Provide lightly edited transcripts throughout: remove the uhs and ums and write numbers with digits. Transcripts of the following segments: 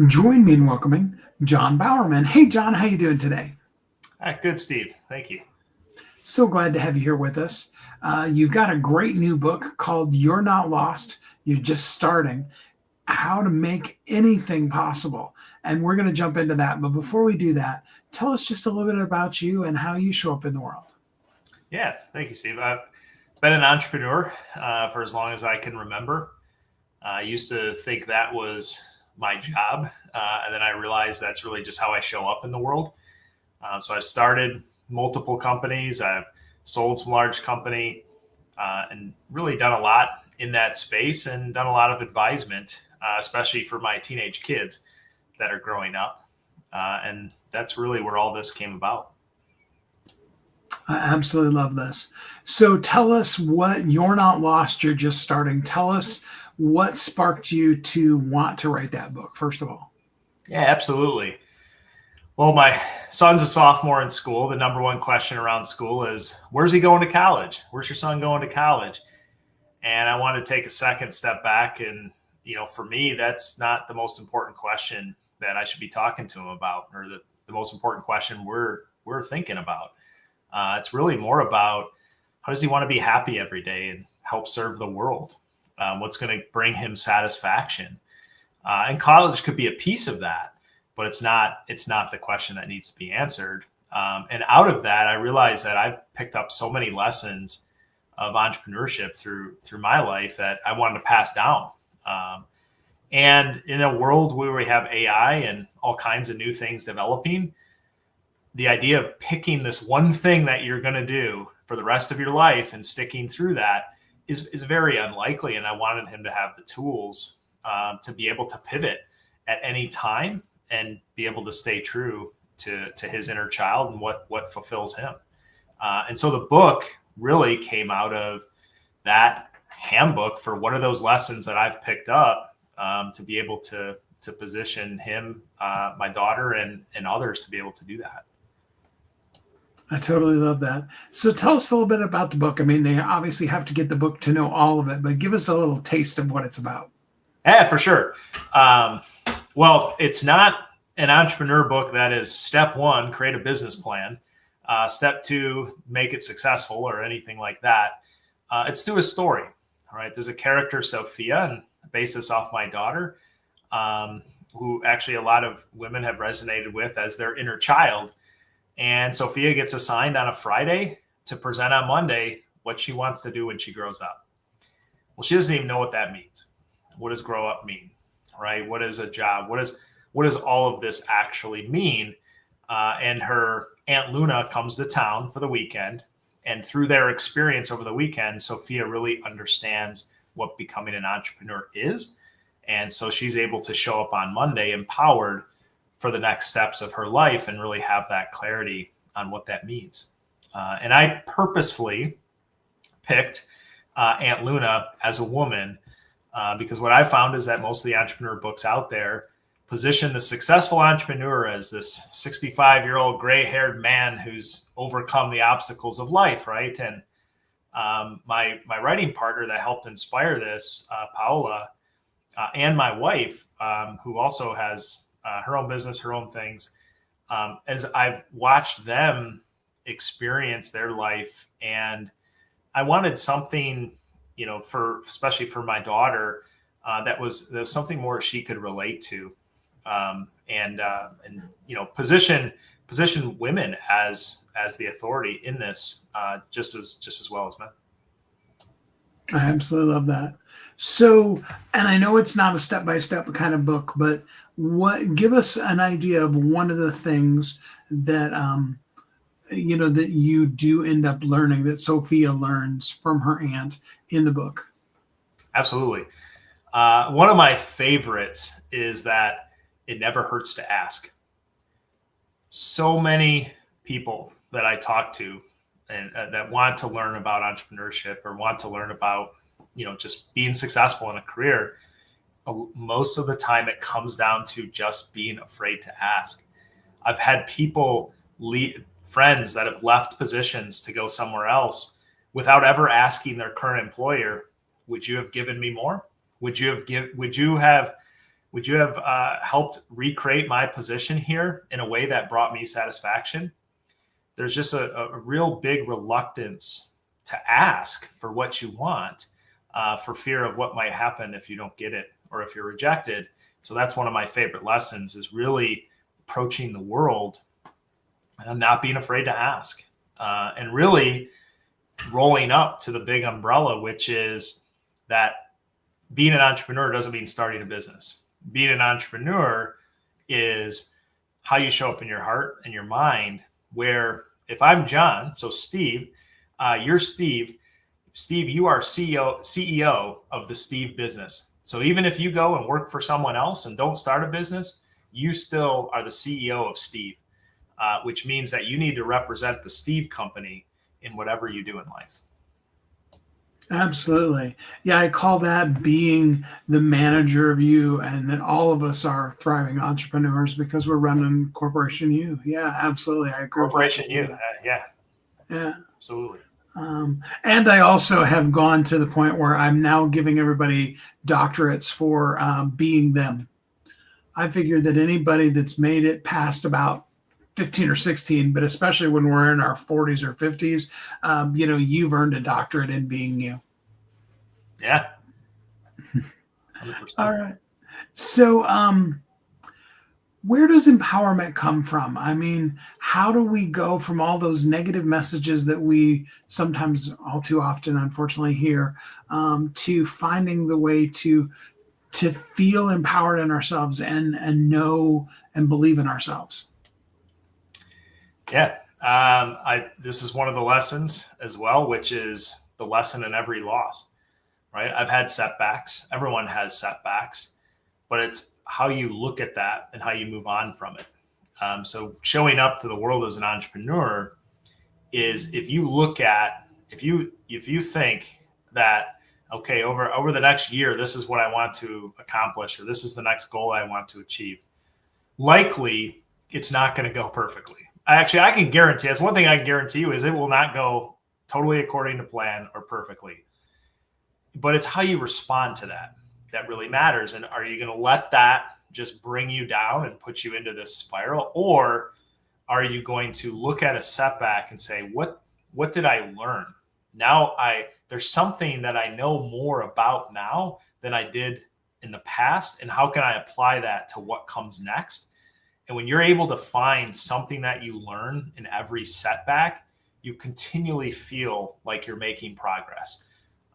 Join me in welcoming John Bowerman. Hey, John, how you doing today? Good, Steve. Thank you. So glad to have you here with us. You've got a great new book called You're Not Lost. You're just starting. How to make anything possible. And we're going to jump into that. But before we do that, tell us just a little bit about you and how you show up in the world. Yeah, thank you, Steve. I've been an entrepreneur for as long as I can remember. I used to think that was my job, and then I realized that's really just how I show up in the world. So I've started multiple companies. I've sold some large company and really done a lot in that space and done a lot of advisement, especially for my teenage kids that are growing up. And that's really where all this came about. I absolutely love this. So tell us what You're Not Lost, You're Just Starting. Tell us what sparked you to want to write that book, first of all. Yeah, absolutely. Well, my son's a sophomore in school. The number one question around school is, where's he going to college? Where's your son going to college? And I want to take a second step back. And, for me, that's not the most important question that I should be talking to him about, or the most important question we're thinking about. It's really more about how does he want to be happy every day and help serve the world? What's going to bring him satisfaction? And college could be a piece of that, but it's not the question that needs to be answered. And out of that, I realized that I've picked up so many lessons of entrepreneurship through my life that I wanted to pass down. And in a world where we have AI and all kinds of new things developing, the idea of picking this one thing that you're going to do for the rest of your life and sticking through that is very unlikely. And I wanted him to have the tools to be able to pivot at any time and be able to stay true to his inner child and what fulfills him. And so the book really came out of that handbook for one of those lessons that I've picked up to be able to position him, my daughter, and others to be able to do that. I totally love that. So tell us a little bit about the book. I mean, they obviously have to get the book to know all of it, but give us a little taste of what it's about. Yeah, for sure. Well, it's not an entrepreneur book that is step one, create a business plan. Step two, make it successful or anything like that. It's through a story. All right. There's a character, Sophia, and I base this off my daughter, who actually a lot of women have resonated with as their inner child. And Sophia gets assigned on a Friday to present on Monday what she wants to do when she grows up. Well, she doesn't even know what that means. What does grow up mean? Right? What is a job? What does all of this actually mean? And her Aunt Luna comes to town for the weekend. And through their experience over the weekend, Sophia really understands what becoming an entrepreneur is. And so she's able to show up on Monday empowered for the next steps of her life and really have that clarity on what that means. And I purposefully picked Aunt Luna as a woman because what I found is that most of the entrepreneur books out there position the successful entrepreneur as this 65-year-old gray-haired man who's overcome the obstacles of life, right? And my writing partner that helped inspire this, Paola, and my wife, who also has her own business, her own things, as I've watched them experience their life. And I wanted something, especially for my daughter, that was something more she could relate to, and position women as the authority in this, just as well as men. I absolutely love that. So, and I know it's not a step-by-step kind of book, but give us an idea of one of the things that, that you do end up learning, that Sophia learns from her aunt in the book. Absolutely. One of my favorites is that it never hurts to ask. So many people that I talk to and that want to learn about entrepreneurship or want to learn about, just being successful in a career, most of the time it comes down to just being afraid to ask. I've had friends that have left positions to go somewhere else without ever asking their current employer, would you have given me more? Would you have Would you have helped recreate my position here in a way that brought me satisfaction? There's just a real big reluctance to ask for what you want for fear of what might happen if you don't get it or if you're rejected. So that's one of my favorite lessons, is really approaching the world and not being afraid to ask, and really rolling up to the big umbrella, which is that being an entrepreneur doesn't mean starting a business. Being an entrepreneur is how you show up in your heart and your mind, where if I'm John, so Steve, you're Steve. Steve, you are CEO of the Steve business. So even if you go and work for someone else and don't start a business, you still are the CEO of Steve, which means that you need to represent the Steve company in whatever you do in life. Absolutely. Yeah, I call that being the manager of you, and that all of us are thriving entrepreneurs because we're running Corporation You. Yeah, absolutely. I agree with that. Corporation You, yeah, Yeah. absolutely. And I also have gone to the point where I'm now giving everybody doctorates for being them. I figure that anybody that's made it past about 15 or 16, but especially when we're in our 40s or 50s, you've earned a doctorate in being you. Yeah. 100%. All right. So, where does empowerment come from? I mean, how do we go from all those negative messages that we sometimes, all too often, unfortunately, hear, to finding the way to feel empowered in ourselves and know and believe in ourselves? Yeah. This is one of the lessons as well, which is the lesson in every loss, right? I've had setbacks. Everyone has setbacks, but it's how you look at that and how you move on from it. So showing up to the world as an entrepreneur is, if you think that, okay, over the next year, this is what I want to accomplish, or this is the next goal I want to achieve, likely it's not going to go perfectly. I can guarantee, that's one thing I can guarantee you, is it will not go totally according to plan or perfectly. But it's how you respond to that really matters. And are you going to let that just bring you down and put you into this spiral? Or are you going to look at a setback and say, what did I learn? Now there's something that I know more about now than I did in the past. And how can I apply that to what comes next? And when you're able to find something that you learn in every setback, you continually feel like you're making progress.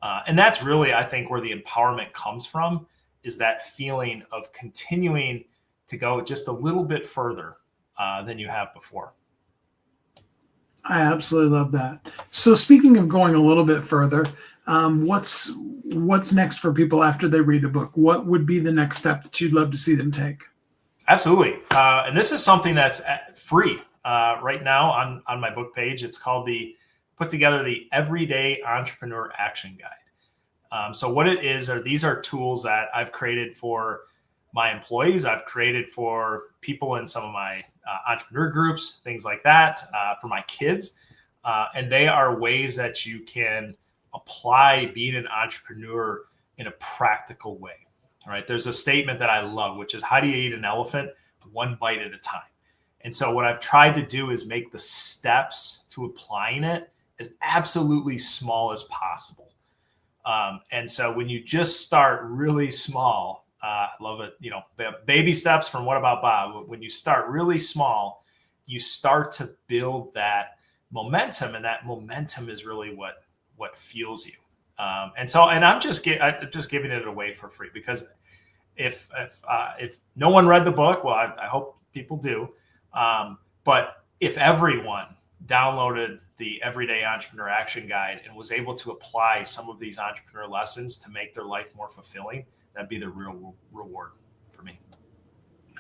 And that's really, I think, where the empowerment comes from, is that feeling of continuing to go just a little bit further than you have before. I absolutely love that. So speaking of going a little bit further, what's next for people after they read the book? What would be the next step that you'd love to see them take? Absolutely. And this is something that's free right now on my book page. It's called put together the Everyday Entrepreneur Action Guide. So what it is, these are tools that I've created for my employees. I've created for people in some of my entrepreneur groups, things like that, for my kids. And they are ways that you can apply being an entrepreneur in a practical way. All right. There's a statement that I love, which is, how do you eat an elephant? One bite at a time. And so what I've tried to do is make the steps to applying it as absolutely small as possible. And so when you just start really small, I love it, baby steps from What About Bob. When you start really small, you start to build that momentum, and that momentum is really what fuels you. And I'm just giving it away for free, because if no one read the book, well, I hope people do. But if everyone downloaded the Everyday Entrepreneur Action Guide and was able to apply some of these entrepreneur lessons to make their life more fulfilling, that'd be the real reward for me.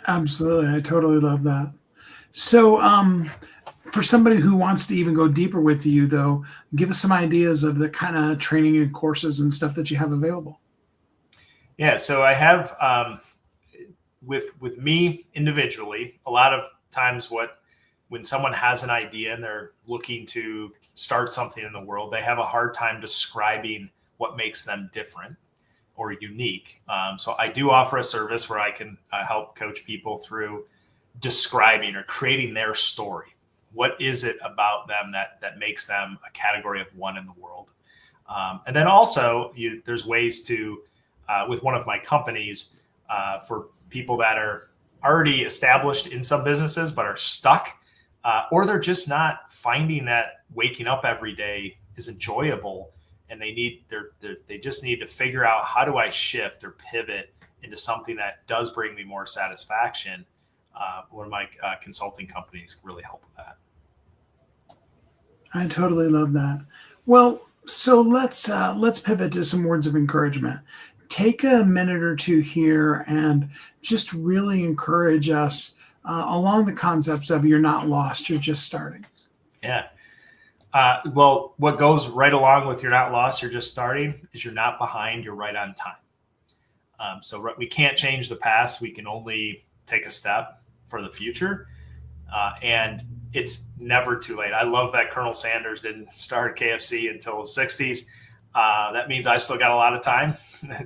Absolutely. I totally love that. So, for somebody who wants to even go deeper with you, though, give us some ideas of the kind of training and courses and stuff that you have available. Yeah. So I have, with me individually, a lot of times when someone has an idea and they're looking to start something in the world, they have a hard time describing what makes them different, or unique. So I do offer a service where I can help coach people through describing or creating their story. What is it about them that makes them a category of one in the world? And then also there's ways to, with one of my companies, for people that are already established in some businesses but are stuck, or they're just not finding that waking up every day is enjoyable, and they just need to figure out, how do I shift or pivot into something that does bring me more satisfaction. One of my consulting companies really help with that. I totally love that. Well, so let's pivot to some words of encouragement. Take a minute or two here and just really encourage us along the concepts of you're not lost, you're just starting. Yeah. Well, what goes right along with you're not lost, you're just starting is you're not behind, you're right on time. So we can't change the past. We can only take a step for the future. And it's never too late. I love that Colonel Sanders didn't start KFC until the 60s. That means I still got a lot of time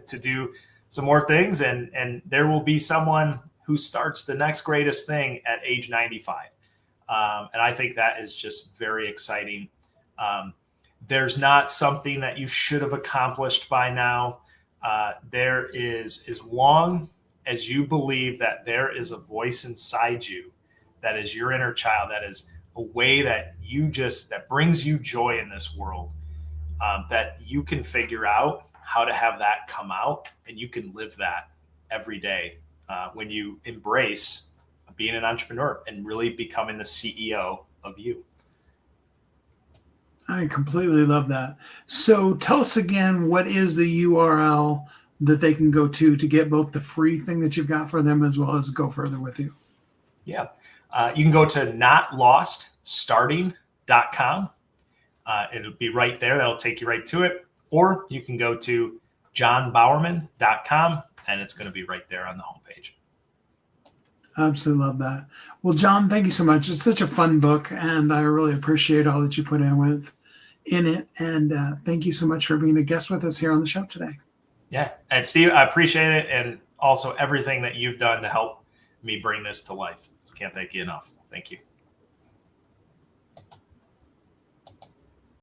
to do some more things. And there will be someone who starts the next greatest thing at age 95. And I think that is just very exciting. There's not something that you should have accomplished by now. There is, as long as you believe that there is a voice inside you that is your inner child, that is a way that that brings you joy in this world, that you can figure out how to have that come out, and you can live that every day when you embrace being an entrepreneur and really becoming the CEO of you. I completely love that. So tell us again, what is the URL that they can go to get both the free thing that you've got for them as well as go further with you? Yeah. You can go to notloststarting.com. It'll be right there. That'll take you right to it. Or you can go to johnbowerman.com, and it's going to be right there on the homepage. Absolutely love that. Well, John, thank you so much. It's such a fun book, and I really appreciate all that you put in it. And thank you so much for being a guest with us here on the show today. Yeah. And Steve, I appreciate it. And also everything that you've done to help me bring this to life. Can't thank you enough. Thank you.